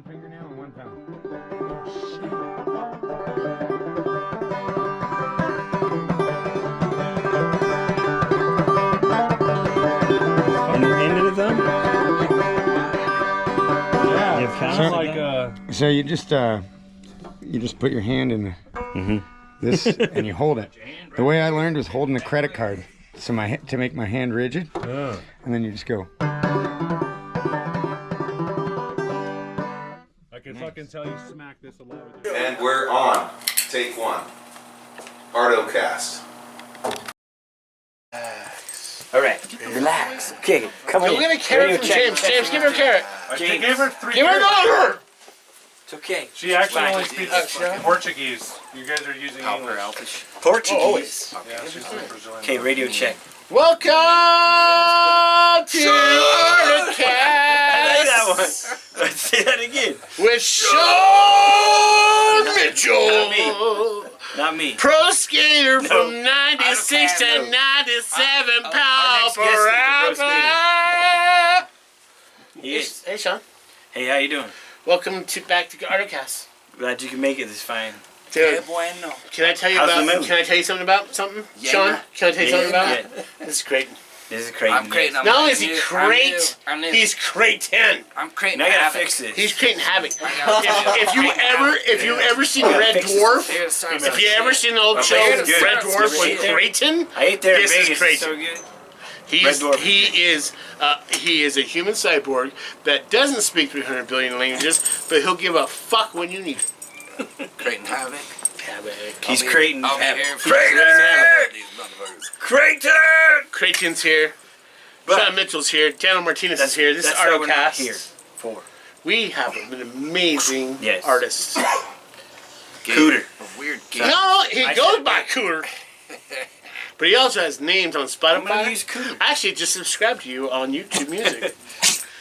one fingernail and one thumb. And the end of the thumb? Yeah, it's kind of like so you just put your hand in this and you hold it. The way I learned was holding a credit card, so to make my hand rigid, and then you just go. I can fucking tell you smack this a lot. And we're on. Take one. Artocast. All right, relax. Okay, come on. We'll get a carrot from James. James, give her a carrot. James. Give her 3 Give her another! It's okay. She actually only speaks Portuguese. You guys are using English. Portuguese. Yeah, she's from Brazilian. Okay, radio check. Welcome to I like that one. Artocast Let's say that again. with Sean Mitchell. Not me. Pro skater from No. 96 to 97 pounds per next guest is the pro hour. Yes. Hey, Sean. Hey, how you doing? Welcome back to Artocast. Glad you can make it this fine. Dude, bueno. can I tell you How's the about? mood? Can I tell you something about something, Yeah, Sean? man. Can I tell you something about? Yeah. This is great. This is crazy. I'm creating. Not only is he great, he's great-10. I'm creating. Now I gotta havoc. fix this. He's creating havoc. If you ever seen Red fix this. Dwarf, Here to start if you ever seen the old Okay, show it's good. Red It's Dwarf good. with Creighton, I ate there in This is Vegas. crazy. It's so good. he Dwarf. is a human cyborg that doesn't speak 300 billion languages, but he'll give a fuck when you need it. Creating havoc. Havoc. He's creating I'll be havoc. here for Creighton! these motherfuckers. Creighton! Creighton's here. But- Sean Mitchell's here. Daniel Martinez is here. This is That's what we're not here Artocast. for. We have an amazing Yes. artist. Cooter. A weird game. No, he I goes said- by Cooter. But he also has names on I'm gonna Spotify. use Cooter. I actually just subscribed to you on YouTube Music.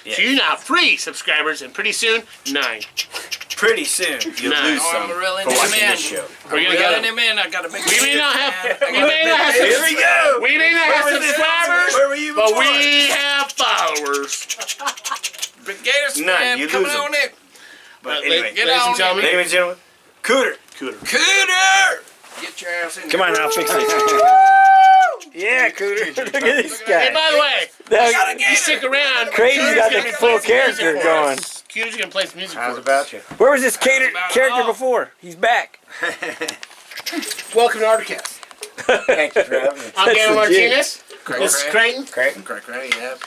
Yeah. So you now have 3 subscribers, and pretty soon, 9. Pretty soon, you'll Nice. lose Oh, some I'm reeling for him watching in. this show. We're gonna Reeling get him in. I got a big. We may not have. Man. We may not have. Here we go! We may not have Where was this? subscribers, Where were you but before? we have followers. Big Gators None, fan you coming lose 'em. on in. But anyway, Get ladies on and gentlemen, ladies and gentlemen, Cooter. Cooter! Get your ass in. Come on, I'll fix this. Yeah, Cooter. Look at this Hey, guy. by the way, you stick around. Creighton's Cooter's got gonna the be full playing some music character for going. us. Cooter's gonna play some music How's for us. about you? Where was this character Oh. before? He's back. Welcome to Artocast. Thank you for having me. I'm That's Daniel legit. Martinez. This is Creighton. Creighton. Correct, right? Yep.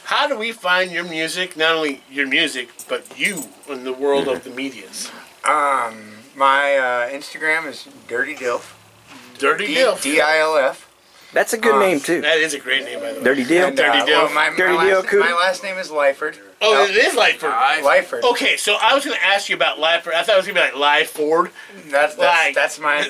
How do we find your music? Not only your music, but you in the world of the medias. My Instagram is Dirty Dilf. Dirty Dilf. D-I-L-F. That's a good name too. That is a great name, by the way. Dirty Deal. And, Dirty Dilf. my Dirty Deal, last, Cooter. my last name is Lyford. Oh, it is Lyford. Lyford. Okay, so I was going to ask you about Lyford. I thought it was going to be like Lyford. That's Like- my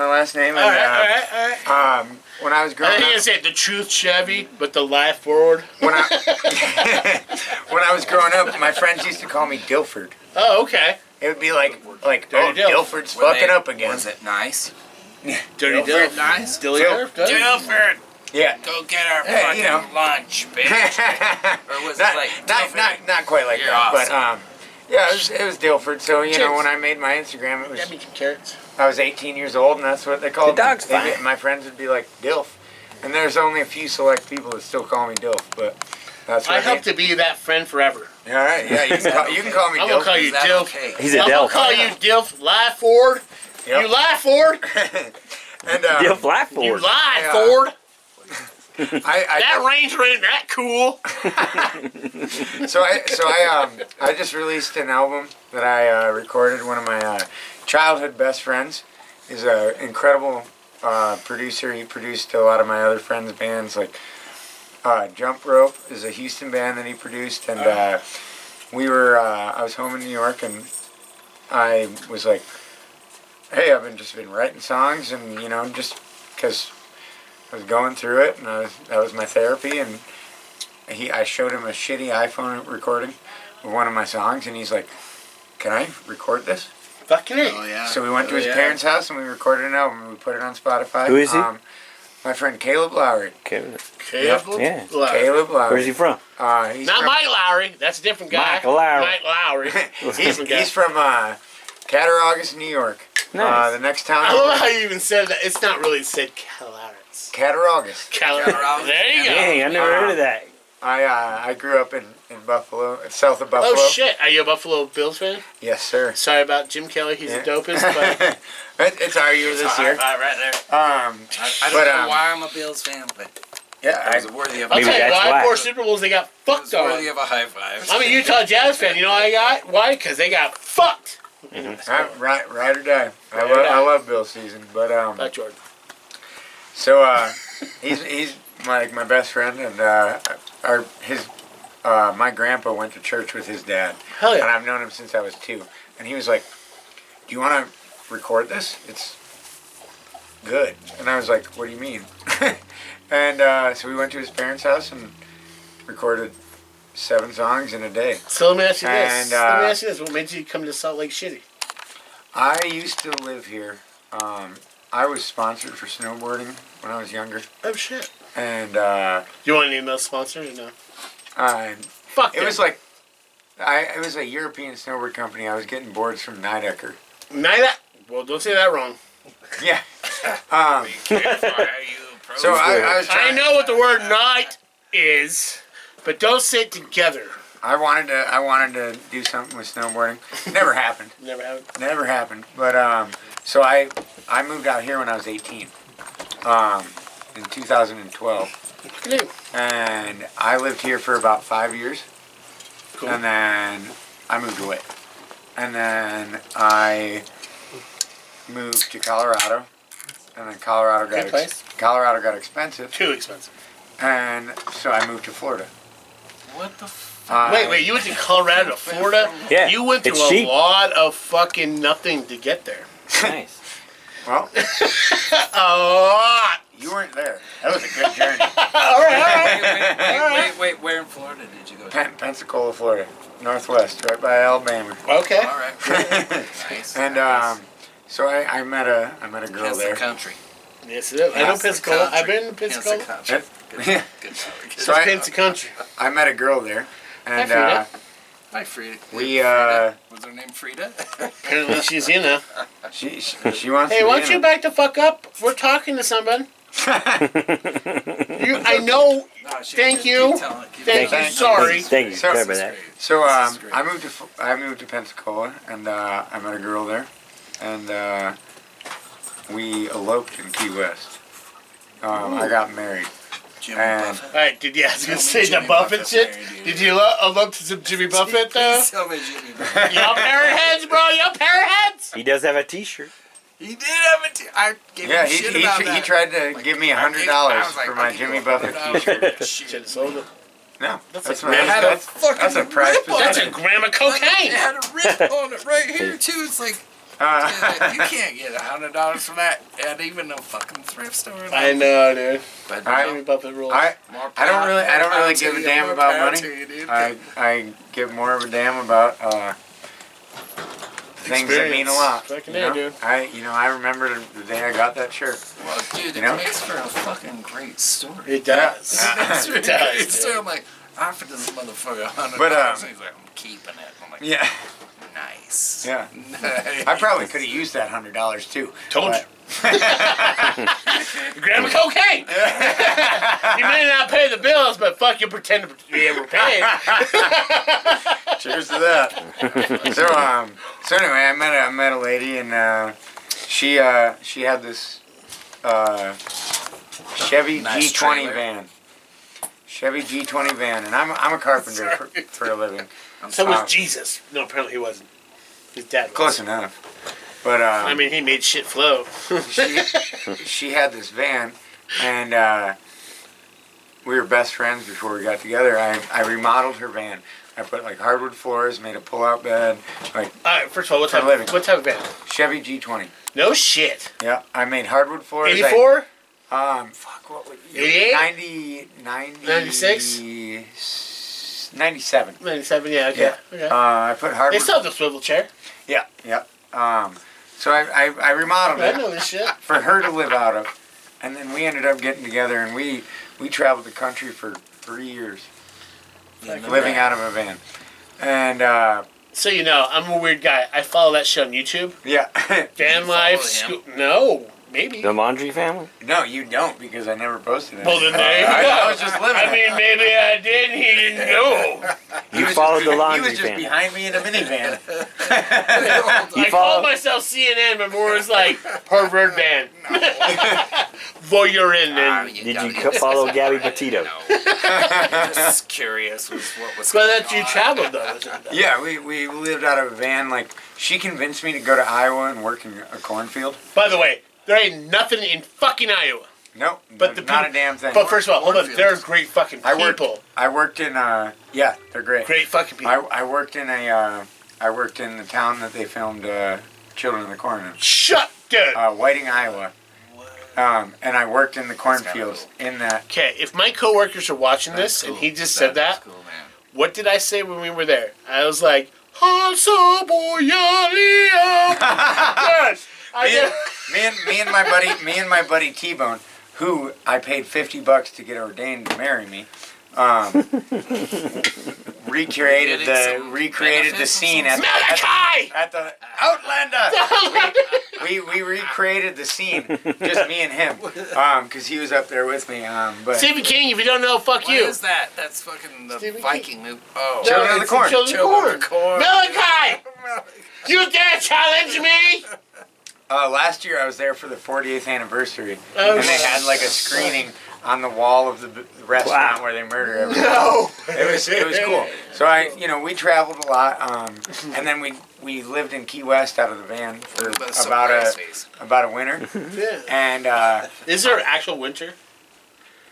last name. All And, right, all right. when I was I growing think up, you said the Truth Chevy, but the Lyford. when I when I was growing up, my friends used to call me Dilford. Oh, okay. It would be like Dirty Dilf. Dilford's fucking up again. Was it nice? Dirty Dilford. Dilf. Nice. Dilly Phil. Dilf. Dilford, Yeah. go get our Hey, fucking you know. lunch, bitch. Or was not, it like not quite like You're that, awesome. but yeah, it was Dilford. So you know, Cheers. when I made my Instagram, it was Got me some carrots. I was 18 years old, and that's what they called The dog's me. fine. My friends would be like Dilf, and there's only a few select people that still call me Dilf, but that's what I hope to be that friend forever. All right, yeah, you can call me I'm Dilf. going to call you Is that Dilf. okay? He's a I'm going Delph. to call you Dilf Lyford. Yep. You Lyford. And Dilf Blackboard. You Lyford. I That Ranger ain't that cool. I just released an album that I recorded. One of my childhood best friends is an incredible producer. He produced a lot of my other friends' bands, like Jump Rope is a Houston band that he produced, and I was home in New York, and I was like, hey, I've just been writing songs, and you know, just because I was going through it, and that was my therapy, and I showed him a shitty iPhone recording of one of my songs, and he's like, can I record this? Fucking A. Oh yeah. So we went to his parents' house, and we recorded an album, and we put it on Spotify. Who is he? My friend Caleb Lowry. Okay. Caleb? Yeah. Lowry. Caleb Lowry. Where's he from? He's Not from, Mike Lowry. That's a different guy. Mike Lowry. Mike Lowry. he's from Cattaraugus, New York. Nice. The next town I love over, how you even said that. It's not really said Cattaraugus. Cattaraugus. Cattaraugus. There you go. Dang, I never heard of that. I grew up in Buffalo, south of Buffalo. Oh shit! Are you a Buffalo Bills fan? Yes, sir. Sorry about Jim Kelly. He's Yeah. the dopest. But It's our year this year. Right there. I I don't know why I'm a Bills fan, but Yeah, it was worthy of I'll Maybe tell you that's why. why. 4 Super Bowls they got it fucked was on. worthy of a high five. I'm a Utah Jazz fan. You know why I got? Why? Because they got fucked. ride or die. Ride or die. I love Bill season, but Not Jordan. so he's my best friend, and my grandpa went to church with his dad, Hell and yeah. I've known him since I was 2, and he was like, "Do you want to record this? It's good." And I was like, "What do you mean?" And so we went to his parents' house and recorded 7 songs in a day. So let me ask you this. And, Let me ask you this. What made you come to Salt Lake City? I used to live here. I was sponsored for snowboarding when I was younger, Oh shit. and You want to name those sponsors or no? Fuck it was like it was a European snowboard company. I was getting boards from Nidecker. Well, don't say that wrong. Yeah. Careful, are you pro? So I was I trying. know what the word night is, but don't say it together. I wanted to do something with snowboarding. Never happened. Never have. Never happened. But so I moved out here when I was 18. In 2012, Look at him. and I lived here for about 5 years. Cool. And then I moved away. And then I moved to Colorado. And then Colorado Good place. Colorado got expensive. Too expensive. And so I moved to Florida. What the f... Wait, you went to Colorado to Florida? Yeah, You went to it's a cheap. lot of fucking nothing to get there. Nice. Well, A lot. you weren't there. That was a good journey. All right. Wait, where in Florida did you go to? Pensacola, Florida. Northwest, right by Alabama. Okay. All right. Nice. And so I met a girl Hence there. the country. Yes, it is. I know Hence the Pensacola. I've country. been to Pensacola. Hence the country. Yeah. Good. So It's I Pensacola country. I met a girl there, and Frida. Hi, Frida. we Frida. Was her name Frida? Apparently she's in there. she wants. Hey, to why be don't in you it. back the fuck up? We're talking to someone. I know. No, she Thank just you. keep telling- keep Thank telling- you. Sorry. Thank you. So- Sorry about that. So This is great. I moved to Pensacola, and I met a girl there, and we eloped in Key West. I got married. Jimmy And- Buffett. All right, did you ask me Tell to me say the Jimmy Buffett Buffett's shit? married, dude. Did you love to some Jimmy Buffett though? Please tell me Jimmy Buffett. Y'all pair of heads, bro. Y'all pair of heads. He does have a T-shirt. He did have a I gave Yeah, him shit about that. he tried to Like, give me I $100 was like, for my I'll give Jimmy you Buffett $100 T-shirt. for that shit. Should've sold it. No, That's that's a my It had a that's fucking a prize rip on That's possession. a gram of It cocaine. had a rip on it right here too. It's like you can't get $100 for that at even a fucking thrift store. I know, dude. But Jimmy Buffett rules. I more I don't really power give to a you, damn more about power money. to you, dude. I give more of a damn about things that mean a lot. Fucking you yeah, know? dude. I remember the day I got that shirt. Well, dude, You it know? makes for a fucking great story. It does. It's It a does, great dude. story. I'm like, I offered this motherfucker $100. But, and he's like, I'm keeping it. I'm like, Yeah, nice. yeah. Nice. I probably could have used that $100 too. Told but- A gram of cocaine. You may not pay the bills, but fuck, you pretend to be able to pay. Cheers to that. So anyway, I met a lady, and she had this Chevy Nice G20 trailer. van. Chevy G20 van, and I'm a carpenter for a living. So was Jesus. No, apparently he wasn't. His dad was. Close enough. But I mean, he made shit flow. she had this van, and we were best friends before we got together. I remodeled her van. I put like hardwood floors, made a pull-out bed, like All right, first of all, what For type, a living. what type of van? Chevy G20. No shit. Yeah, I made hardwood floors. 84? Fuck, what would 88? 90, 96? 97. 97, yeah, okay. Yeah. Okay. I put They hardwood. still have the swivel chair. Yeah, yeah. So I remodeled I it know this shit. for her to live out of, and then we ended up getting together, and we we traveled the country for 3 years, living out of a van. And So you know, I'm a weird guy. I follow that shit on YouTube. yeah, Van life. No, maybe. The Laundry Family? no, you don't because I never posted it. Well, then there you go. I was just living. I mean, maybe I did. He didn't know. You followed the He Laundry was just Family. behind me in a minivan. I called myself CNN, but more was like pervert band. Voyeurin and. Did you follow Gabby Petito? Just curious was what was But going that you on. traveled though. Isn't it? Yeah, we lived out of a van. Like, she convinced me to go to Iowa and work in a cornfield. By the way, there ain't nothing in fucking Iowa. Nope, But the not peop- a damn thing. But first of all, hold on. They're great fucking I worked. people. I worked in. Yeah, they're great. Great fucking people. I worked in a. I worked in the town that they filmed Children of the Corn in, Shut, dude. Whiting, Iowa. And I worked in the cornfields in that. Okay, if my coworkers are watching this That's and cool. he just said that, Cool, man. what did I say when we were there? I was like, "Hansa Boyalia." Yes, I did. Me and my buddy T-Bone, who I paid $50 to get ordained to marry me, recreated the scene at Malachi! the Outlander. we recreated the scene, just me and him, because he was up there with me. But Stephen King, if you don't know, fuck What you. is that? That's fucking the Stephen Viking movie. Oh. No, Children of the it's Corn. Children of the Children of the Corn. Corn. Malachi! You dare challenge me? last year I was there for the 40th anniversary, Oh, and they had like a screening on the wall of the restaurant where they murder everyone. No. It was cool. So we traveled a lot, and then we lived in Key West out of the van for about a winter. Yeah. And Is there actual winter?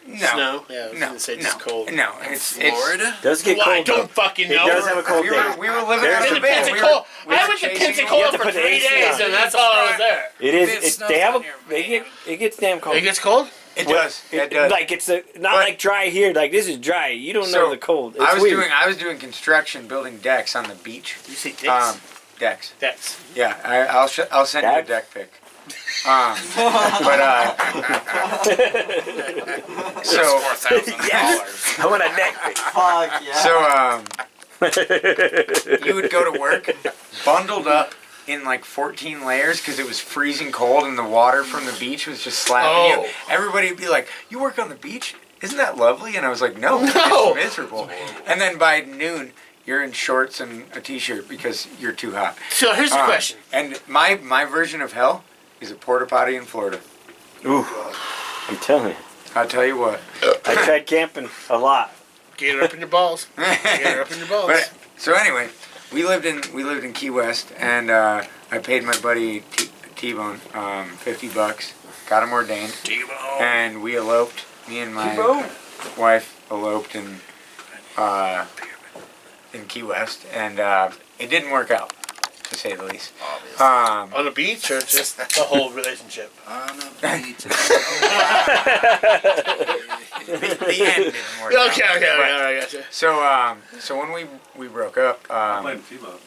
no, Snow? Yeah, I was no, gonna say no, just cold. no, it's Florida? Does get Well, I cold. don't though. fucking It know. does have a cold we day. were living There's out In of the the van. Pensacola, We I were went to chasing- You Pensacola have to for put the 3 AC days, on. and that's all I was there. It If is. it They have snows a. It gets damn cold. It gets cold? It does. It does. Like it's not But- like dry here. Like this is dry. You don't know So, the cold. It's I was weird. doing construction, building decks on the beach. You say dicks? Decks. Decks. Yeah, I'll send you a Deck? deck pic. But so $4,000. I want a neck pic. Fuck yeah. so you would go to work bundled up in like 14 layers because it was freezing cold and the water from the beach was just slapping Oh. you. Everybody would be like, "You work on the beach? Isn't that lovely?" And I was like, "No, No. it's miserable." And then by noon, you're in shorts and a t-shirt because you're too hot. So here's the question. And my version of hell is a porta potty in Florida. Ooh, I'm telling you. I'll tell you what. I tried camping a lot. Get it up in your balls. Get it up in your balls. But so anyway, we lived in Key West, and I paid my buddy T-Bone $50, got him ordained, and we eloped. Me and my wife eloped in Key West, and it didn't work out, to say the least. On the beach or just the whole relationship? On a beach. The end didn't work out. Okay, I gotcha. So when we broke up, Blame T-Bone.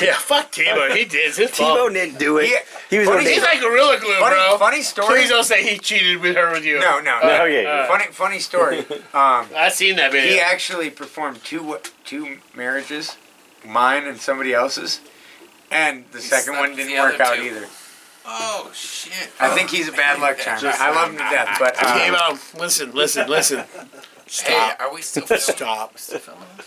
Yeah, fuck T-Bone. He did. It's his fault. T-Bone didn't do it. he, He was funny- ordained. He's like Gorilla Glue, bro. funny story. Please don't say he cheated with her with you. No. No, yeah. Funny story. I seen that video. He actually performed two marriages, mine and somebody else's, and the second slept one with didn't the work other out two. either. Oh, shit. I think he's a bad luck charm. I love him to death, but T-Bone, listen. Hey, are we still filming? Stop. Still filming? How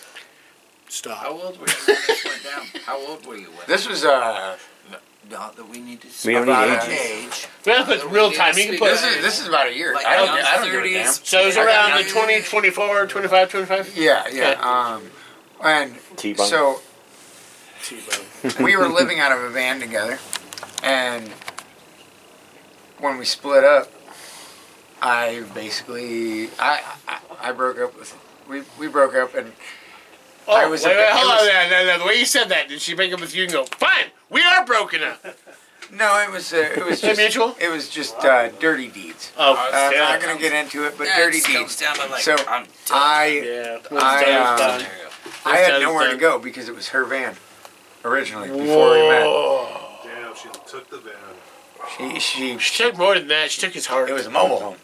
Stop. old were you when this went down? How old were you when? this was Not that we need to We speak don't need about ages. age. We have to put real time. You can put. this is about a year. Like I don't young give a damn. 30s. So it was I got around the young- 20, 24, 25, 25? Yeah. And T-Bone. so T-Bone. we were living out of a van together, and when we split up, I basically I broke up with we broke up, and Oh, I was a wait, bit- hold it on. was- No, the way you said that, did she break up with you and go, fine, we are broken up? no, it was just mutual? it was just dirty deeds. Oh, I'm yeah. not gonna get into it, but Yeah, dirty it just comes deeds. down to like, So I'm done. I Yeah. What's I, done is done. There you go. I had done is nowhere to done. go because it was her van originally before we met. Whoa. Damn, she took the van. She She took more than that. She took his heart. it was a mobile home.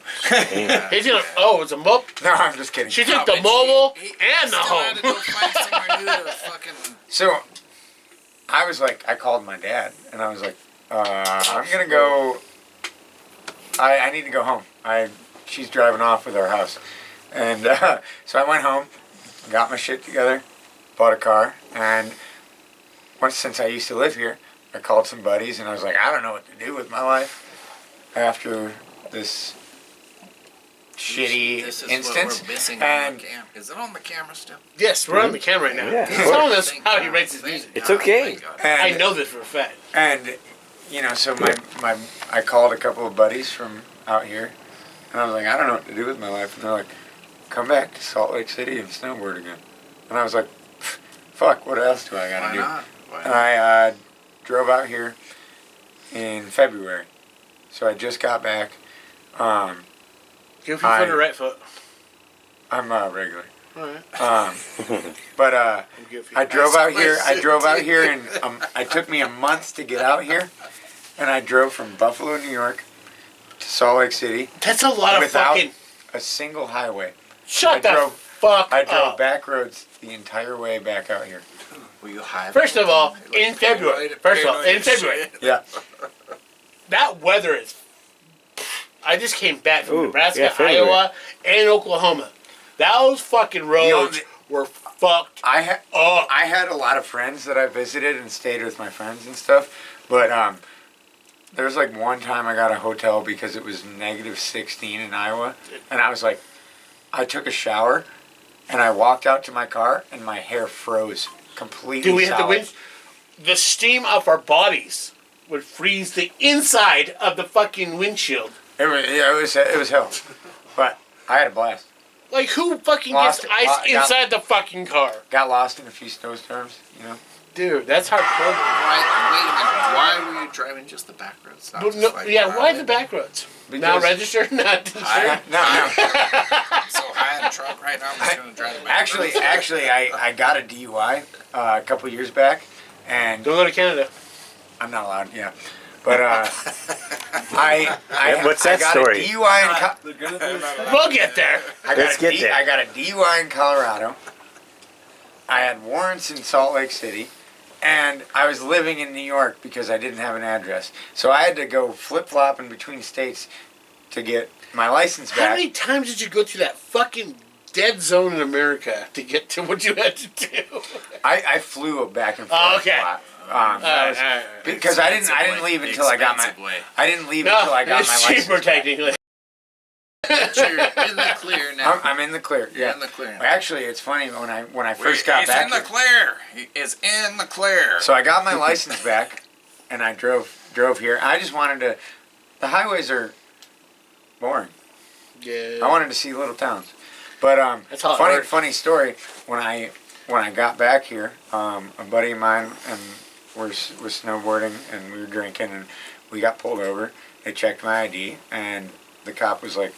He's gonna. Oh, it's a mobile. No, I'm just kidding. She took the mobile and the Still had to go home. find somewhere new to fucking. So I was like, I called my dad and I was like, I'm gonna go. I need to go home. She's driving off with our house, and so I went home, got my shit together, bought a car, and since I used to live here, I called some buddies and I was like, I don't know what to do with my life after this shitty This is instance. what we're missing And on the cam. Is it on the camera still? Yes, we're on the camera right now. Yeah. He's telling us Thank how he God. writes his Thank music. It's God. okay. Thank God. I and, know this for a fact. and you know, so I called a couple of buddies from out here, and I was like, I don't know what to do with my life, and they're like, come back to Salt Lake City and snowboard again. And I was like, fuck, what else do I gotta Why do? not? Why And not? I drove out here in February, so I just got back. Give your foot a right foot. I'm regular. Alright. But Give I drove out here. I Nice drove out place. here, and it took me a month to get out here, and I drove from Buffalo, New York, to Salt Lake City, That's a lot of without fucking. a single highway. Shut I the drove- fuck I drove up. back roads the entire way back out here. Were you high? First of all, in February. First of all, in February. Yeah. That weather is. I just came back from Ooh, Nebraska, yeah, February. Iowa, and Oklahoma. Those fucking roads were fucked I had up. I had a lot of friends that I visited and stayed with my friends and stuff, but there was like one time I got a hotel because it was negative 16 in Iowa, and I was like, I took a shower, and I walked out to my car, and my hair froze completely. Do we have the solid. wind? The steam of our bodies would freeze the inside of the fucking windshield. It was hell, but I had a blast. Like, who fucking Lost gets it. ice Got- inside the fucking car? Got lost in a few snowstorms, you know. Dude, that's hardcore. Wait a minute. Why were you driving just the back roads? Not But just no, like yeah, around why it? the back roads? Because- Not registered, not I- No. I'm so high in the truck right now. I'm just gonna drive the back Actually, roads. I got a DUI a couple years back, and Don't go to Canada. I'm not allowed. Yeah, but I What's that I got story? A DUI in We'll get there. Let's get there. I got a DUI in Colorado. I had warrants in Salt Lake City, and I was living in New York because I didn't have an address. So I had to go flip-flopping between states to get my license How back. many times did you go through that fucking dead zone in America to get to what you had to do? I flew back and forth Oh, okay. a lot. Alright, That was- alright. because I didn't leave until I got my Expensive way. I didn't leave until I got my it's license cheaper back. technically. But you're in the clear now. I'm in the clear. You're Yeah. in the clear. Actually, it's funny when I first got He's back in the here. clear. He is in the clear. So I got my license back, and I drove here. I just wanted to. The highways are boring. Yeah. I wanted to see little towns, but That's how it works. funny story. When I got back here, a buddy of mine and was snowboarding and we were drinking and we got pulled over. They checked my ID and the cop was like,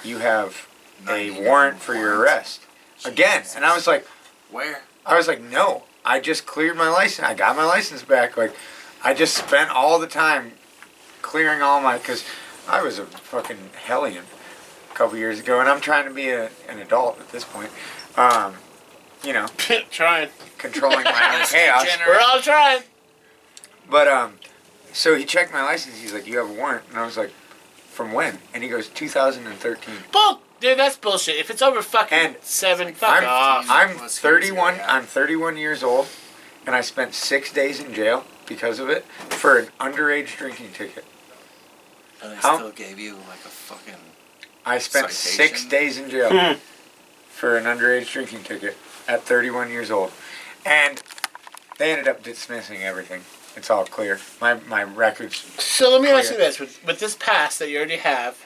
"You have a 99 warrant for your warrants. arrest again." And I was like, Where? "No, I just cleared my license. I got my license back. Like, I just spent all the time clearing all my because I was a fucking hellion a couple years ago, and I'm trying to be an adult at this point. You know, Trying. controlling my own chaos. We're all trying. But so he checked my license. He's like, "You have a warrant," and I was like, "From when?" And he goes, "2013." Bull, dude, that's bullshit. If it's over fucking And 7, fuck I'm off. I'm Plus 31. years ago, yeah. I'm 31 years old, and I spent 6 days in jail because of it for an underage drinking ticket. And they How- still gave you like a fucking. I spent Citation? 6 days in jail for an underage drinking ticket at 31 years old, and they ended up dismissing everything. It's all clear. My records. So let me ask you this: with this past that you already have,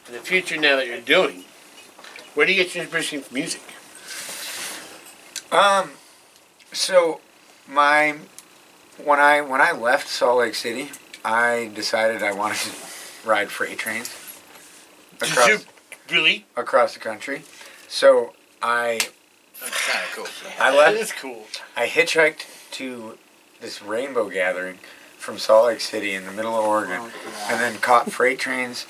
and the future now that you're doing, where do you get your inspiration for music? So when I left Salt Lake City, I decided I wanted to ride freight trains Did you really? across the country. So That's kind of cool. I That left. is cool. I hitchhiked to this rainbow gathering from Salt Lake City in the middle of Oregon, and then caught freight trains.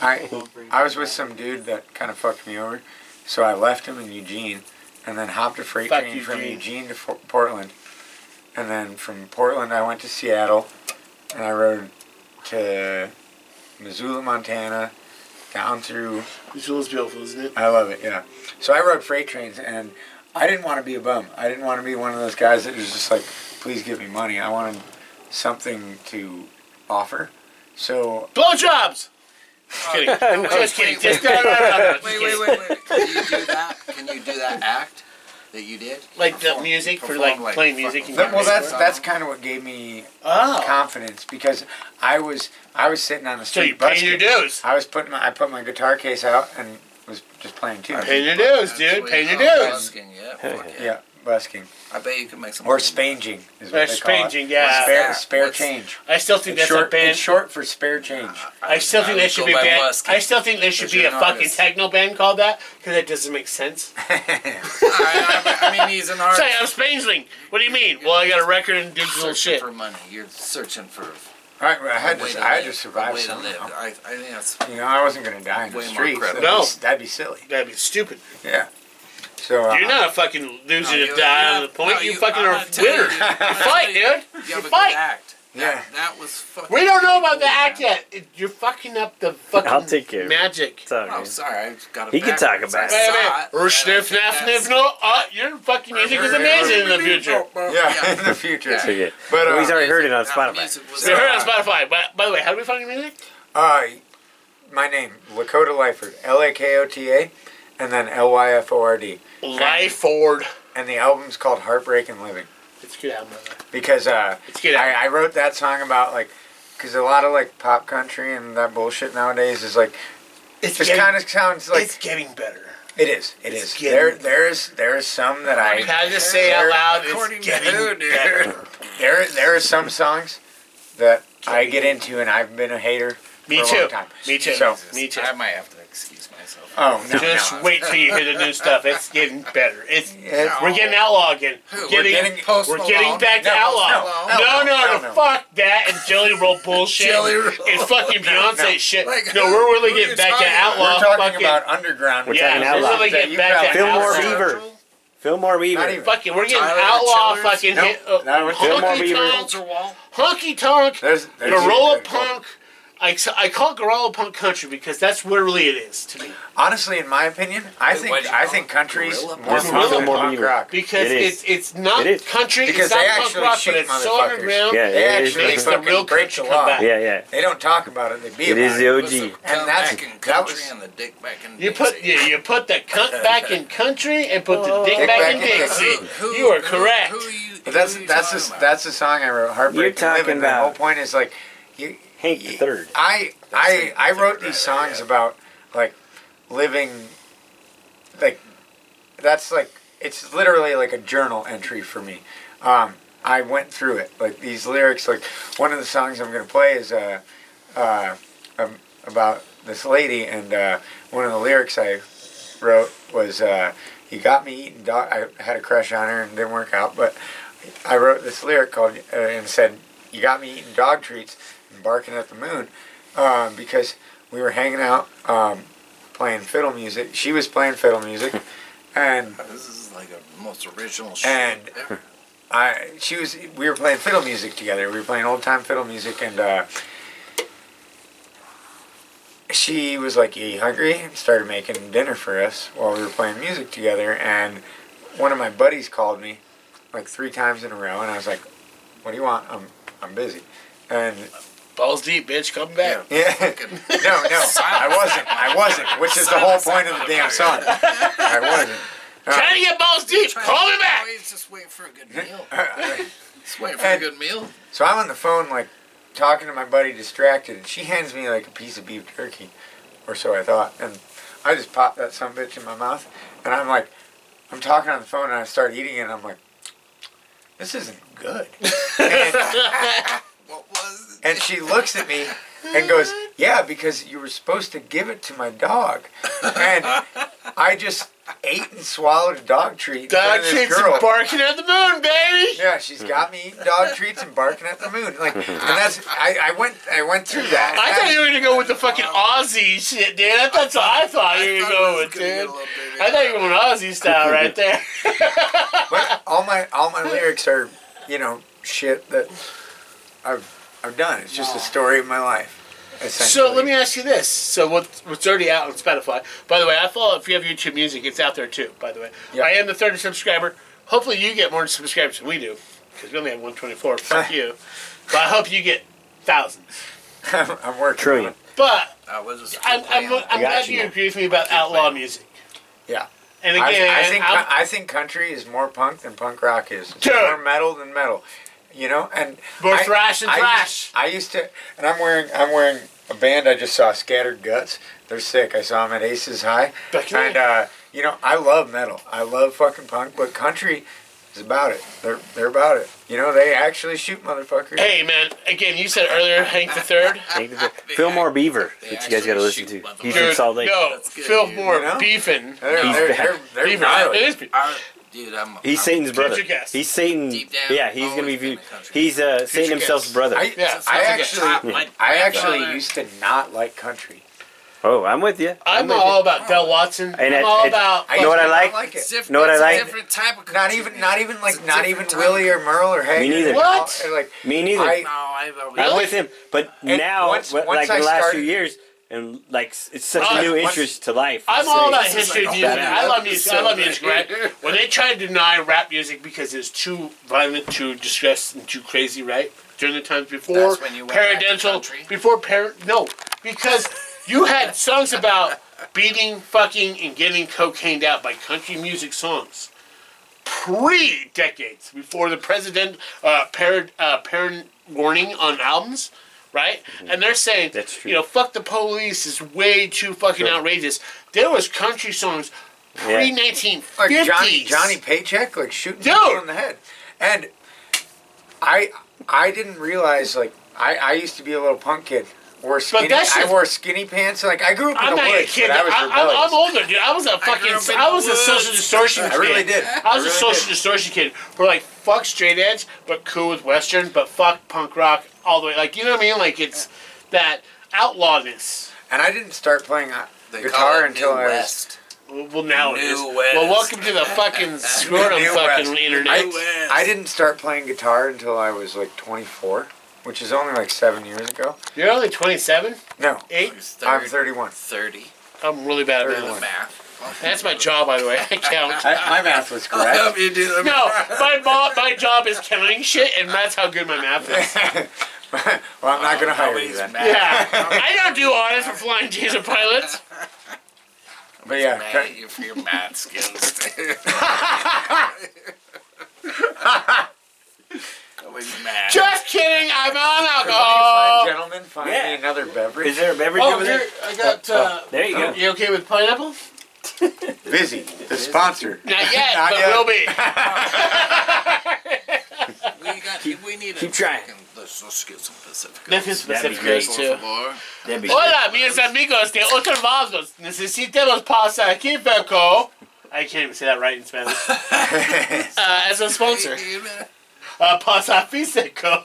I was with some dude that kind of fucked me over, so I left him in Eugene, and then hopped a freight train from Eugene to Portland, and then from Portland I went to Seattle, and I rode to Missoula, Montana, down through. Missoula's beautiful, isn't it? I love it, yeah. So I rode freight trains, and I didn't want to be a bum. I didn't want to be one of those guys that was just like, please give me money. I wanted something to offer. So blowjobs. Just kidding. Just kidding. Just no. Wait. Can you do that? Can you do that act that you did? Like the music for like playing music. Well, that's kind of what gave me confidence, because I was sitting on the street. So you paying your dues. I put my guitar case out and was just playing tunes. Paying your dues, dude. Paying your dues. Busking, Yeah, busking. I bet you could make some. Or spanging is what they call spanging, yeah. Spare change. I still think that's short, a band. It's short for spare change. I still think there should be a band. I still think there should be a fucking techno band called that, because that doesn't make sense. I mean, he's an artist. Say, I'm spangling. What do you mean? Well, I got a record and digital shit. For money, you're searching for. Right, I had to survive somehow. I think that's. I wasn't gonna die in the streets. That'd be silly. That'd be stupid. Yeah. So you're not a fucking loser to die on the point. You fucking are a winner. You fight, dude. You fight. Yeah. That was fucking. We don't know about the act yet. You're fucking up the fucking I'll take care of it. magic. Oh, sorry, I got it. He can talk about it. Sniff, naff, no. Your fucking music is amazing in the future. Yeah, in the future. Okay. But Well, he's already heard it on Spotify. You heard it on Spotify. By the way, how do we find your music? My name, Lakota Lyford, Lakota, and then Lyford. Lyford. And the album's called Heartbreak and Living. It's a good album. Because I wrote that song about because a lot of pop country and that bullshit nowadays is it just kind of sounds like it's getting better. It is. It is. There is some that I had to say out loud. It's getting better. There are some songs that I get into and I've been a hater for a long time. Me too. So, me too. I might have to excuse myself. Oh no! Just wait till you hear the new stuff. It's getting better. We're getting outlaw again. We're getting back to outlaw. No, fuck that and Jelly Roll bullshit. And fucking Beyonce shit. No, we're really getting back to outlaw. We're talking about underground. We're talking outlaw. We're really getting back to outlaw. Fillmore Weaver. Fuck it, we're getting outlaw fucking hit. Honky tonk. Gorilla punk. I call it Gorilla Punk country because that's what really it is to me. Honestly, in my opinion, I think country's more punk than punk rock. Because it's not country, because it's not punk rock, but it's so underground. Yeah, they actually makes the real break the country law. come back. Yeah. They don't talk about it. They be it about is the OG. And that was and the dick back in you put the cunt back in country and put the dick back in Dixie. You are correct. But that's the song I wrote. Heartbreak and Living. The whole point is Hank the Third. I wrote these songs about living it's literally a journal entry for me. I went through it. These lyrics, one of the songs I'm gonna play is about this lady, and one of the lyrics I wrote was you got me eating dog. I had a crush on her and it didn't work out, but I wrote this lyric called and said, you got me eating dog treats and barking at the moon, because we were hanging out playing fiddle music. She was playing fiddle music, and this is a most original shit and ever. We were playing fiddle music together. We were playing old time fiddle music, and she was like, "You hungry?" and started making dinner for us while we were playing music together. And one of my buddies called me 3 times in a row, and I was like, "What do you want? I'm busy." And balls deep, bitch, come back. Yeah. No, I wasn't. Which is the whole point of the damn song. I wasn't. Trying to get balls deep. Call me back. He's just waiting for a good meal. Just waiting for a good meal. So I'm on the phone, talking to my buddy, distracted, and she hands me a piece of beef jerky, or so I thought, and I just popped that sumbitch in my mouth, and I'm talking on the phone, and I start eating it, and I'm like, this isn't good. What was it? And she looks at me and goes, Yeah, because you were supposed to give it to my dog. And I just ate and swallowed a dog treat. Dog for this treats girl. and barking at the moon, baby. Yeah, she's got me eating dog treats and barking at the moon. Like, and that's I went through that. I thought you were gonna go with the fucking Aussie shit, dude. That's what I thought you were gonna go with, dude. I thought you were going Aussie style right there. But all my lyrics are, you know, shit that I've done. It's just a story of my life. So let me ask you this. So what's already out on Spotify. By the way, I follow, if you have YouTube Music, it's out there too, by the way. Yep. I am the 30th subscriber. Hopefully you get more subscribers than we do, because we only have 124. Fuck you. But I hope you get thousands. I'm working. Trillion. But I was just I'm glad you agree with me about outlaw music. Yeah. And again, I think country is more punk than punk rock is. It's Dude. more metal than metal. You know, and more thrash and thrash. I used to, and I'm wearing a band I just saw, Scattered Guts. They're sick. I saw them at Aces High. And you know, I love metal. I love fucking punk, but country is about it. They're about it. You know, they actually shoot motherfuckers. Hey man, again, you said earlier, Hank the Third. Fillmore Beaver, that you guys got to listen to. He's in Salt Lake. No, Fillmore You know? beefing. They're Beaver. gnarly. It is beef. Dude, He's Satan's brother. Future guest. He's Satan. Deep down, Yeah, he's gonna always be. been a country. He's Satan himself's guest. brother. I actually used to not like country. Oh, I'm with you. I'm with all you. about Del Watson. And I'm all about. You know what I like? like It's it. different. Know what I It's like? a different type of Not country, even man. not It's even different type Willie of or Merle or Hagen. Me neither. What? Like Me neither. No, I've always. I'm with him. But And now, once like I the last started- few years, and like it's such Uh, a new once- interest to life. I'm all about history of like, music. oh, I love that music. is I love so music, great. right? When they tried to deny rap music because it's too violent, too distressed, and too crazy, right? During the times before That's when you went back to Paradental, country? no, because you had songs about beating, fucking, and getting cocained out by country music songs. Pre-decades, before the president parent warning on albums, right? And they're saying, That's true. you know, fuck the police is way too fucking outrageous. There was country songs pre-1950s. like Johnny Paycheck, like shooting Dude. people in the head. And I didn't realize, like, I used to be a little punk kid. I wore skinny pants. Like, I grew up in I'm the not a woods, kid. but I was I'm rebellious. older, dude. I was a fucking. I was a social distortion kid. I really did. I was a social distortion kid. We're like fuck straight edge, but cool with Western, but fuck punk rock all the way. Like, you know what I mean? Like, it's that outlawness. And I didn't start playing They call guitar it until New I was... West. Well, now it is. New West. Well, welcome to the fucking screwed New fucking West. internet. I didn't start playing guitar until I was like 24, which is only like 7 years ago. You're only 27? No, 8? I'm 31. 30. I'm really bad at 31. math. Math. That's my job, by the way. I count. My math was correct. You do the No, my job is counting shit, and that's how good my math is. Well, I'm not going to hire you then. Yeah, I don't do audits for flying taser pilots. But yeah, mad at you for your math skills. Always mad. Just kidding, I'm on fine alcohol. gentlemen, find Yeah. me another beverage. Is there a beverage Oh, over there? here, I got, There you go. you okay with pineapple? Busy, the sponsor. Not yet, Not but yet. will be. We need keep a trying. fucking- Let's get some Pacific. Nothing specific That'd be great. goes too. That'd be Hola, mis amigos de otros lados. Necesitamos Pacifico. I can't even say that right in Spanish. As a sponsor. Pacifico.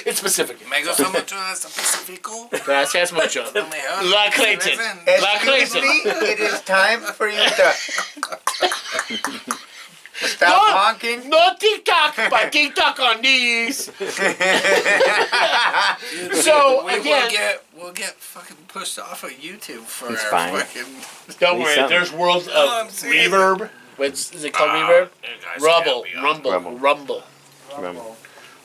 It's Pacific. Me gusta mucho esta Pacifico. Gracias mucho. La Clayton. La Excuse Clayton. me, it is time for you to stop honking. No TikTok, but TikTok on these. So again, we'll get fucking pushed off of YouTube for It's our fine. fucking. don't Need worry. something. There's worlds of I'm serious. reverb. Is it called reverb? Rumble.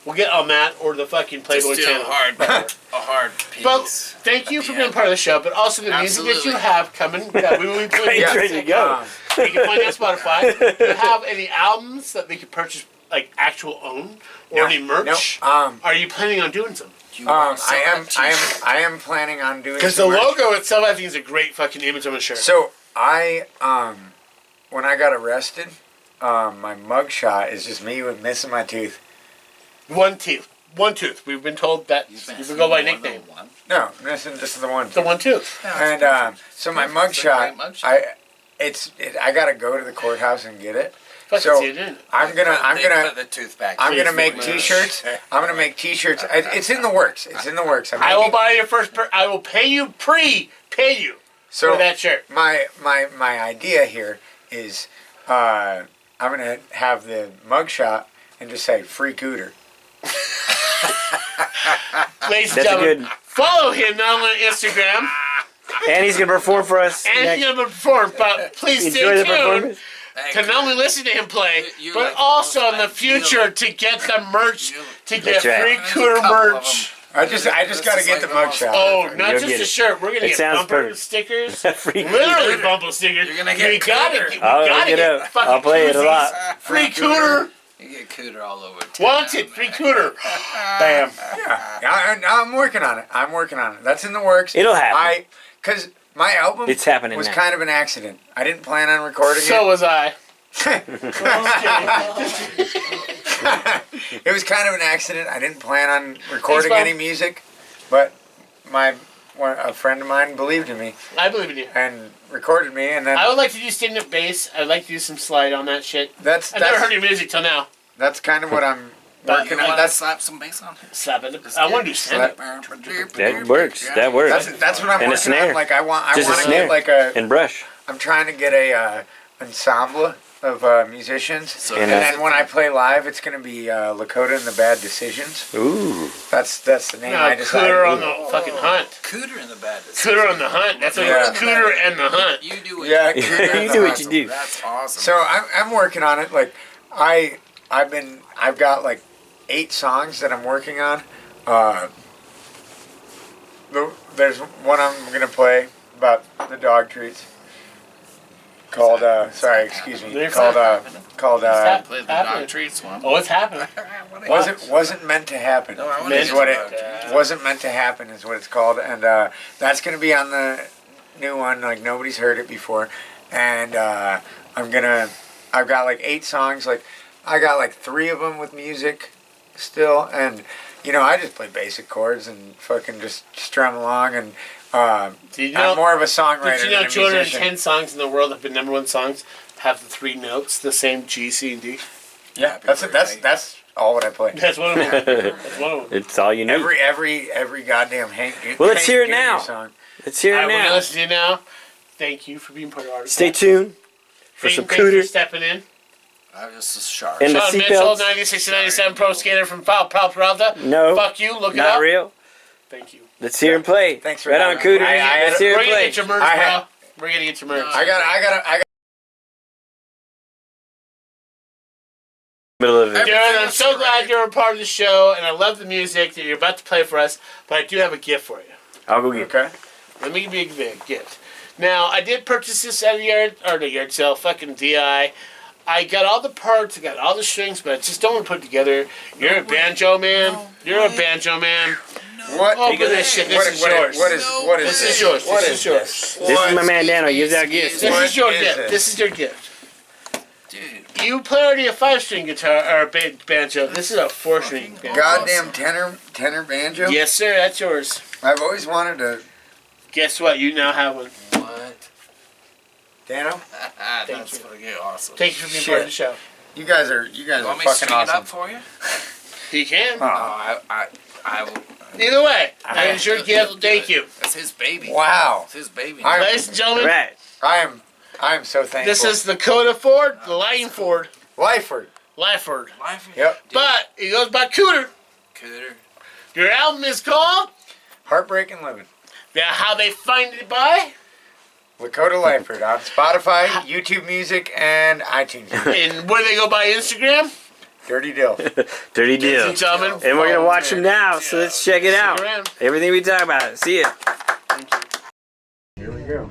We'll get on that or the fucking Playboy Still channel. a hard piece. But thank you for being part of the show, but also the music that you Absolutely. have coming that we will be playing. Great, ready to go. You can find it on Spotify. Do you have any albums that they can purchase, like actual own, or any merch? No, Are you planning on doing some? I am planning on doing. Because the some merch. logo itself, I think, is a great fucking image on a shirt. So when I got arrested, my mugshot is just me with missing my tooth. One tooth. one tooth. We've been told that you can go by nickname. No, this is the one. The one tooth. And so my mugshot, I gotta go to the courthouse and get it. So I'm gonna put the tooth back. I'm gonna make T-shirts. I'm gonna make T-shirts. It's in the works. It's in the works. I will buy your first. I will pay you for that shirt. My idea here is I'm gonna have the mugshot and just say free cooter. Ladies and gentlemen, follow him now on Instagram. And he's gonna perform for us. And he's gonna perform, but please stay tuned to not only listen to him play, but also in the future to get the merch, to get free cooter merch. I just gotta get the mugshot. Oh, not just a shirt. We're gonna get bumper stickers. Literally bumper stickers. You're gonna get I'll play it a lot. Free cooter. You get cooter all over town. Wanted, free cooter. Bam. Yeah, I'm working on it. That's in the works. It'll happen. Because my album it's happening was now. kind of an accident. I didn't plan on recording it. So was I. It was kind of an accident. I didn't plan on recording any music, but a friend of mine believed in me. I believe in you. And recorded me, and then I would like to do stand-up bass. I'd like to do some slide on that shit. I've never heard your music till now. That's kind of what I'm working on. That's slap some bass on it. Slap it. I want to do stand-up. That works. That works. That's what I'm and working a snare. on. Like I want to get like and brush. I'm trying to get a ensemble of musicians, and then when I play live, it's gonna be Lakota and the Bad Decisions. Ooh, that's the name I decided. Cooter on the fucking hunt. Cooter and the Bad Decisions. Cooter on the hunt. That's what Cooter and the hunt. You do it. Yeah, you do what you do. That's awesome. So I'm working on it. Like I've got like 8 songs that I'm working on. There's one I'm gonna play about the dog treats. Called play the dog treats one. Oh, it's happening. Wasn't meant to happen. Wasn't meant to happen is what it's called, and that's gonna be on the new one. Like nobody's heard it before, and I've got like 8 songs. Like I got like 3 of them with music still, and I just play basic chords and fucking just strum along and. I'm more of a songwriter. Did you know 210 songs in the world have been #1 songs have the 3 notes, the same G, C, and D? Yeah, that's all what I play. That's one of them. It's all you need. Every goddamn Hank. Well, let's hear it now. Let's hear it now. We're gonna listen to you now. Thank you for being part of our. Stay tuned for some cooter. For stepping in. I'm just a shark. And the Sean Mitchell, seatbelts. 96 to 97 pro skater from Palo Peralta. No. Fuck you. Look it Not up. real. Thank you. Let's hear him play. Thanks for right on, Cooter. Let's hear We're him gonna play. get your merch, bro. We're gonna get your merch. I got. Middle of it. Darren, I'm so glad you're a part of the show, and I love the music that you're about to play for us. But I do have a gift for you. I'll go get it. Okay. Let me give you a gift. Now, I did purchase this at a yard sale, fucking DI. I got all the parts, I got all the strings, but I just don't want to put it together. You're a banjo man. You're a banjo man. What? Open this shit. This is yours. What is This this? is yours. What This is is yours. This is my man Dano. Gives out gifts. This is your What is gift. this? This is your gift. Dude. You play already a 5-string guitar or banjo. This is a 4-string banjo. Goddamn tenor banjo. Yes, sir. That's yours. I've always wanted to. Guess what? You now have one. What? Dano, That's fucking awesome. Thank you for being part of the show. you guys are You want me to fucking string it awesome. up for you? He can. No, I will. Either way, that is your gift. Thank you. That's his baby. Wow. It's his baby. Ladies and gentlemen, Right. I am so thankful. this is Lakota Ford, the Lyford. Lyford. Lyford. Life. Yep. But it goes by Cooter. Cooter. Your album is called Heartbreaking Living. How They Find It By. Lakota Lyford on Spotify, YouTube Music, and iTunes. And where they go by Instagram. Dirty Dill. Dirty Ladies deal. and gentlemen. And we're gonna watch him now, so let's check it out. around. Everything we talk about. See ya. Here we go.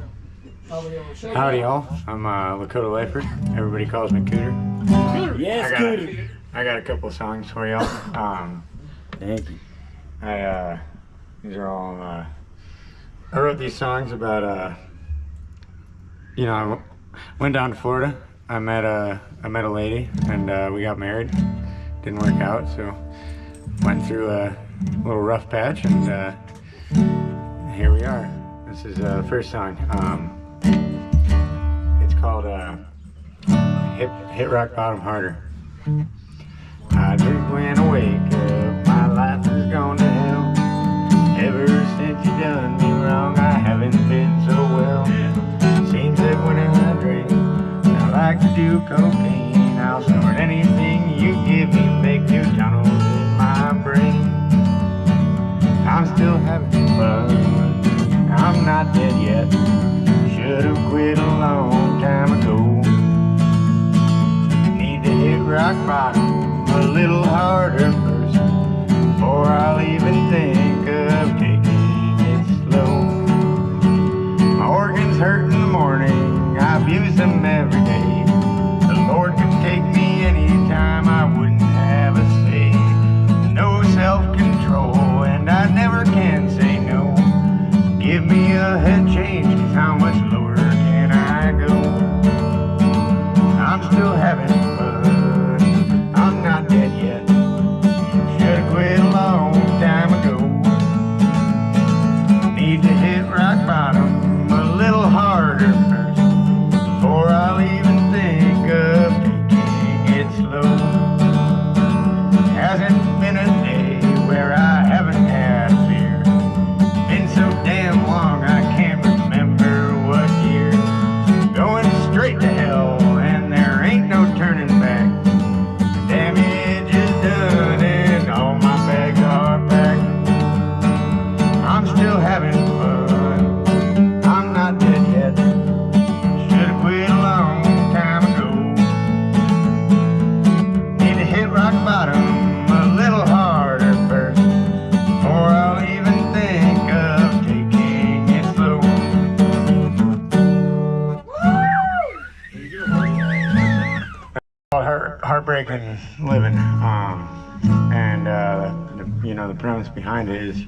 Howdy, y'all. I'm Lakota Lyford. Everybody calls me Cooter. Yes, I got a couple songs for y'all. Thank you. These are all. I wrote these songs about. I went down to Florida. I met a lady, and we got married. Didn't work out, so went through a little rough patch, and here we are. This is the first song. It's called Hit Rock Bottom Harder. I drink when I wake up, my life has gone to hell. Ever since you done me wrong, I haven't been so well. Seems that when I drink, I like to do cocaine. I'll snort anything you give me, make new tunnels in my brain. I'm still having fun, I'm not dead yet. Should've quit a long time ago. Need to hit rock bottom a little harder first, before I'll even think of taking it slow. My organs hurt in the morning, I abuse them every day. The Lord could take me anytime, I wouldn't have a say. No self-control, and I never can say no. Give me a head change, 'cause how much lower can I go? I'm still having fun, I'm not dead yet. Should've quit a long time ago. Need to hit rock bottom a little harder first, before I'll even think of taking it slow. Hasn't been a day where I haven't had a beer. Been so damn long I can't remember what year. Going straight to hell and there ain't no turning back. The damage is done and all my bags are packed. I'm still having fun, I'm not dead yet. Should've quit a long time ago. Need to hit rock bottom a little harder first, before I'll even think of taking it slow. Heartbreaking living, and the premise behind it is you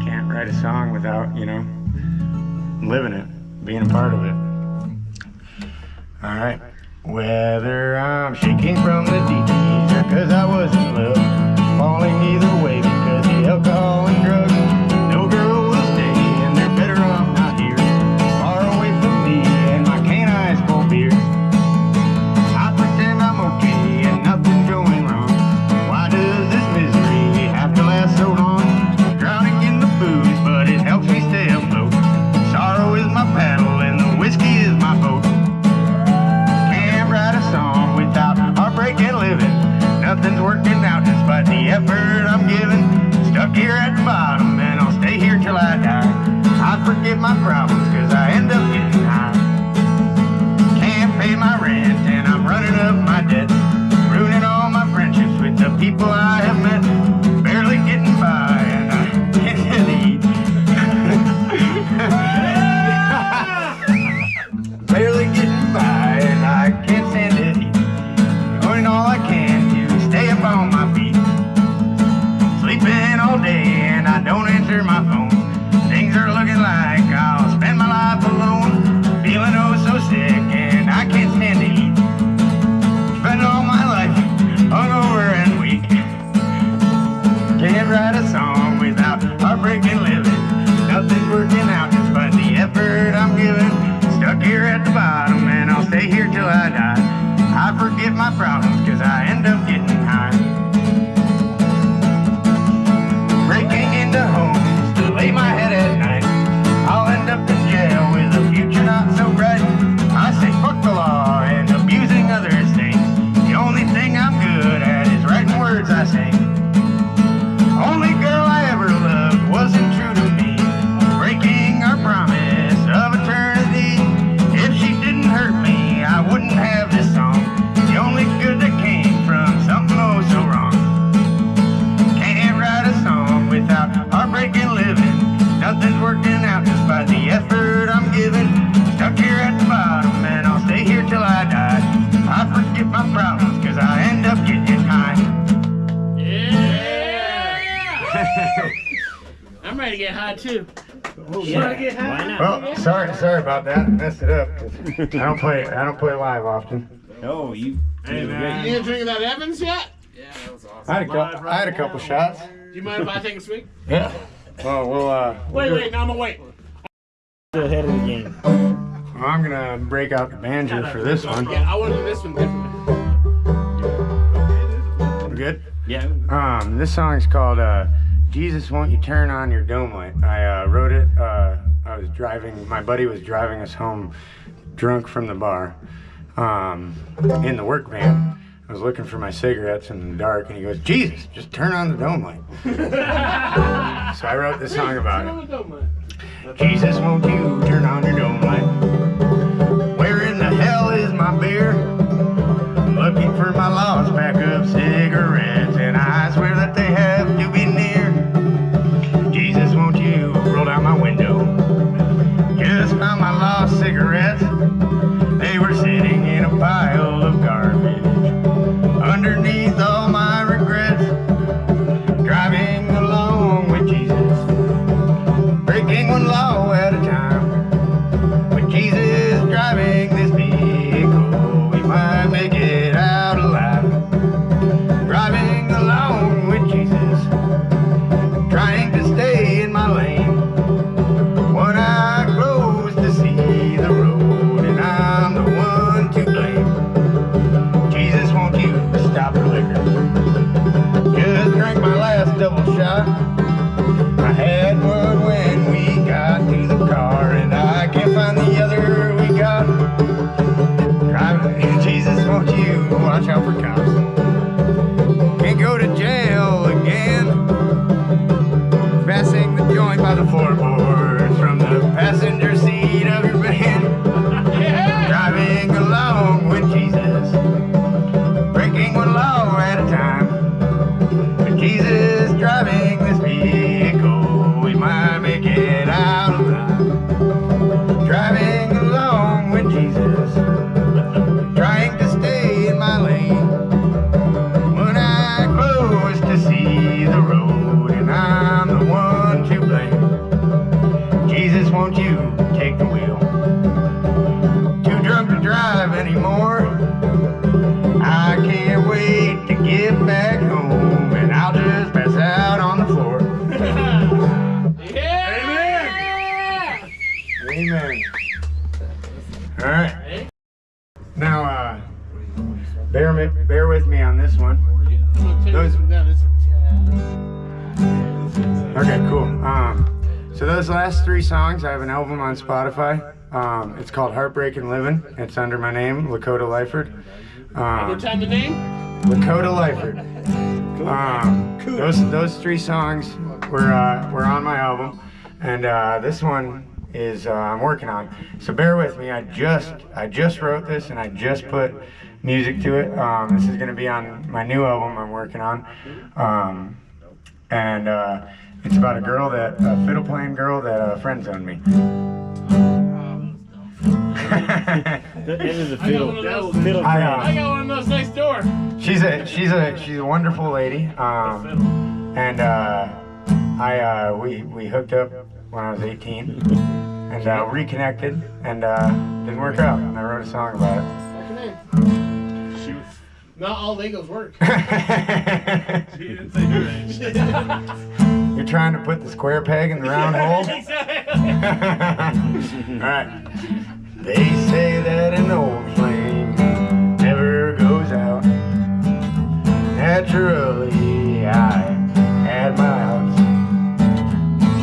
can't write a song without living it, being a part of it. All right. Whether I'm shaking from the DTs or 'cause I was in love, falling either way because the alcohol and drugs, no girl will stay and they're better off not here, far away from me and my cane ice cold beer. I pretend I'm okay and nothing's going wrong. Why does this misery have to last so long? Drowning in the booze, but it helps me stay afloat. Sorrow is my paddle and the whiskey is my boat. Can't write a song without heartbreak and living. Nothing's working out despite the effort I'm giving. Stuck here at the bottom and I'll stay here till I die. I forget my problems 'cause I end up getting high. Can't pay my rent and I'm running up my debt. Ruining all my friendships with the people I have met. Barely getting by and I can't eat. Barely getting by and I can't stand to eat. Doing all I can to stay up on my feet. Sleeping all day and I don't answer my phone. Things are looking like I'll spend my life alone. Feeling oh so sick and I can't stand to eat. Spend all my life hungover and weak. Can't write a song without heartbreak and living. Nothing's working out despite the effort I'm giving. Stuck here at the bottom and I'll stay here till I die. I forget my problems 'cause I end up getting high. Breaking into homes to lay my head at night. I'll end up in jail with a future not so bright. I say fuck the law and abusing others' things. The only thing I'm good at is writing words I sing. Only girl I ever loved wasn't true to me, breaking our promise of eternity. If she didn't hurt me, I wouldn't have this song. The only good that came from something oh so wrong. Can't write a song without heartbreak and living. Nothing's working out despite the effort I'm giving. Stuck here at the bottom and I'll stay here till I die. I forget my problems 'cause I end up getting high. I'm ready to get high too. Well, sorry about that. I messed it up. I don't play live often. No, you. Hey man, you didn't drink that Evans yet? Yeah, that was awesome. I had a couple shots. Do you mind if I take a swig? Yeah. Well, Wait, no, I'm gonna wait. Still ahead of the game. Well, I'm gonna break out the banjo for this one. Yeah, I want to do this one different. Good? Yeah. This song is called Jesus Won't You Turn On Your Dome Light. I wrote it, I was driving, my buddy was driving us home drunk from the bar in the work van. I was looking for my cigarettes in the dark and he goes, Jesus, just turn on the dome light. So I wrote this song about it. Jesus, won't you turn on your dome light? Where in the hell is my beer? Looking for my lost pack of cigarettes, and I swear that they have to be near. Jesus, won't you roll down my window? Just found my lost cigarettes. They were sitting in a pile of garbage underneath all my regrets. Driving along with Jesus, breaking one law at a time. With Jesus driving this vehicle, we might make it out alive. Driving along with Jesus, trying to stay in my lane. One eye closed to see the road, and I'm the one to blame. Jesus, won't you stop the liquor? Just drank my last double shot. I had one when we got to the car, and I can't find the other we got. Driving, Jesus, won't you watch out for cops? Can't go to jail again. Passing the joint by the floorboards from the passenger seat of your van. Driving along with Jesus, breaking one law at a time. With Jesus driving this vehicle, we might make it out alive. Driving along with Jesus, trying to stay in my lane. One eye closed to see the road, and I'm the one to blame. Jesus, won't you take the wheel? Too drunk to drive anymore. I can't wait to get back home, and I'll just pass out on the floor. Amen. All right. Now, bear with me on this one. Okay, cool. So those last three songs, I have an album on Spotify. It's called Heartbreaking Living. It's under my name, Lakota Lyford. One time the name? Lakota Lyford. Those three songs were on my album, and this one is I'm working on. So bear with me. I just wrote this and I just put music to it. This is gonna be on my new album I'm working on, and it's about a fiddle playing girl that friend zoned me. That is a fiddle. I got one of those next door. She's a wonderful lady, and we hooked up when I was 18, and reconnected, and didn't work out. And I wrote a song about it. Not all Legos work. She didn't say her name. You're trying to put the square peg in the round hole. All right. They say that an old flame never goes out. Naturally, I had my doubts,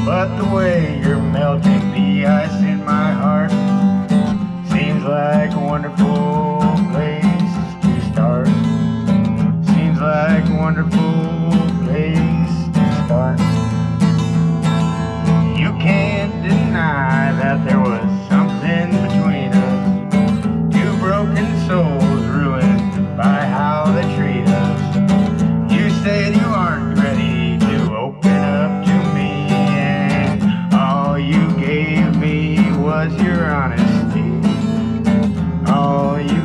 but the way you're melting the ice in my heart seems like a wonderful place to start. Seems like a wonderful place to start. You can't deny that there was something between us. Two broken souls ruined by how they treat us. You said you aren't ready to open up to me, and all you gave me was your honesty. All you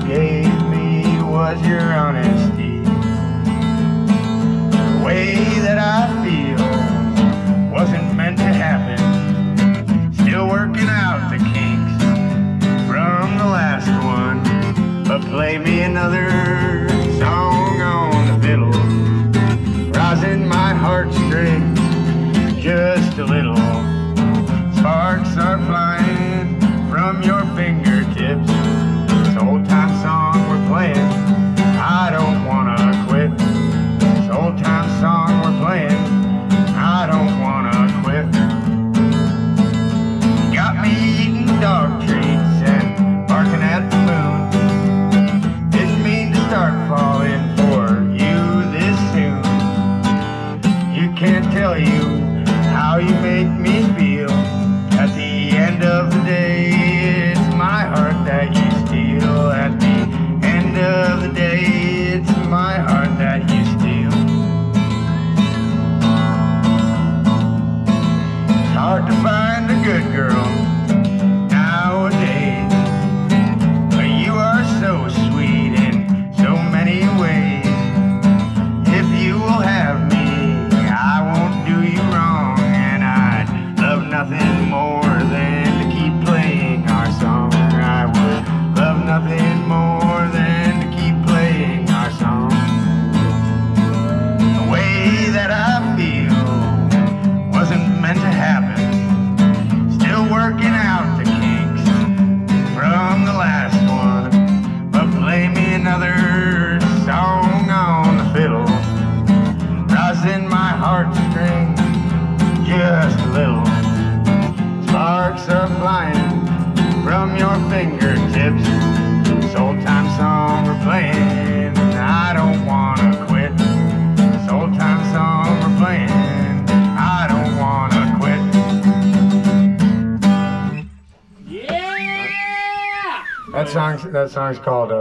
That song's called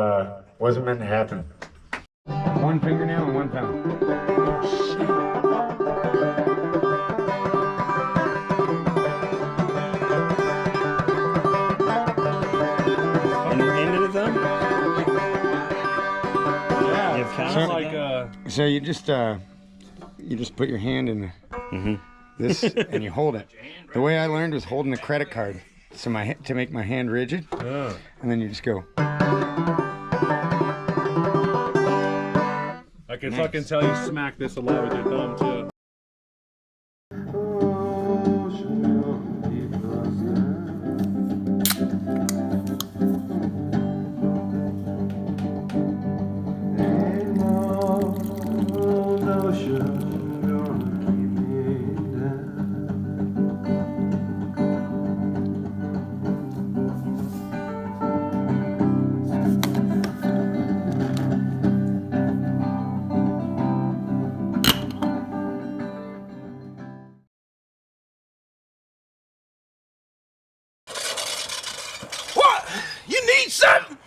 "Wasn't Meant to Happen." One fingernail and one pound. Into the thumb? Yeah, kind of like So you just put your hand in this and you hold it. The way I learned was holding a credit card, so to make my hand rigid, and then you just go. I can fucking tell you smack this a lot with your thumb too. What? You need something?